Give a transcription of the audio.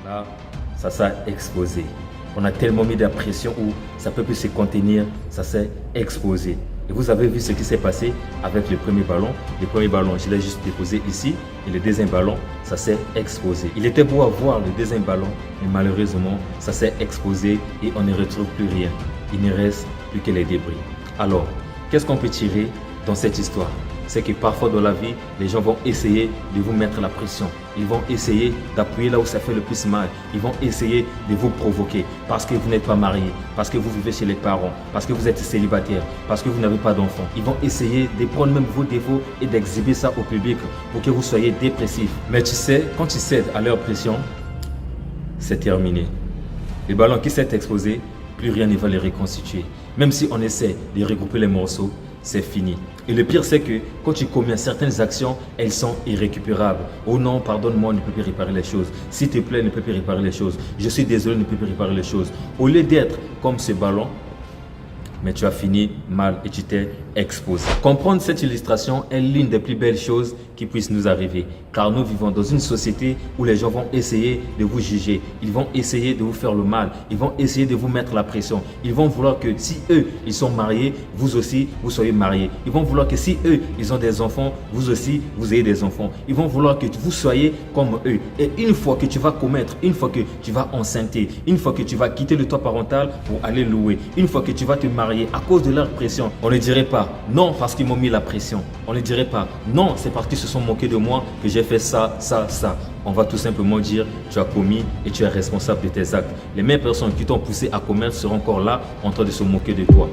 Là, ça s'est explosé. On a tellement mis de la pression où ça ne peut plus se contenir, ça s'est explosé. Et vous avez vu ce qui s'est passé avec le premier ballon. Le premier ballon, je l'ai juste déposé ici. Et le deuxième ballon, ça s'est explosé. Il était beau à voir le deuxième ballon, mais malheureusement, ça s'est explosé et on ne retrouve plus rien. Il ne reste plus que les débris. Alors, qu'est-ce qu'on peut tirer dans cette histoire? C'est que parfois dans la vie, les gens vont essayer de vous mettre la pression. Ils vont essayer d'appuyer là où ça fait le plus mal. Ils vont essayer de vous provoquer parce que vous n'êtes pas marié, parce que vous vivez chez les parents, parce que vous êtes célibataire, parce que vous n'avez pas d'enfant. Ils vont essayer de prendre même vos défauts et d'exhiber ça au public pour que vous soyez dépressif. Mais tu sais, quand tu cèdes à leur pression, c'est terminé. Le ballon qui s'est explosé, plus rien ne va les reconstituer. Même si on essaie de regrouper les morceaux, c'est fini. Et le pire, c'est que quand tu commets certaines actions, elles sont irrécupérables. Oh non, pardonne-moi, ne peux plus réparer les choses. S'il te plaît, ne peux plus réparer les choses. Je suis désolé, ne peux plus réparer les choses. Au lieu d'être comme ce ballon, mais tu as fini mal et tu t'es exposé. Comprendre cette illustration est l'une des plus belles choses qui puissent nous arriver. Car nous vivons dans une société où les gens vont essayer de vous juger. Ils vont essayer de vous faire le mal. Ils vont essayer de vous mettre la pression. Ils vont vouloir que si eux, ils sont mariés, vous aussi, vous soyez mariés. Ils vont vouloir que si eux, ils ont des enfants, vous aussi, vous ayez des enfants. Ils vont vouloir que vous soyez comme eux. Et une fois que tu vas commettre, une fois que tu vas enceinter, une fois que tu vas quitter le toit parental pour aller louer, une fois que tu vas te marier à cause de leur pression, on ne dirait pas non parce qu'ils m'ont mis la pression. On ne dirait pas non, c'est parce qu'ils se sont moqués de moi que j'ai fait ça, ça, ça. On va tout simplement dire tu as commis et tu es responsable de tes actes. Les mêmes personnes qui t'ont poussé à commettre seront encore là en train de se moquer de toi.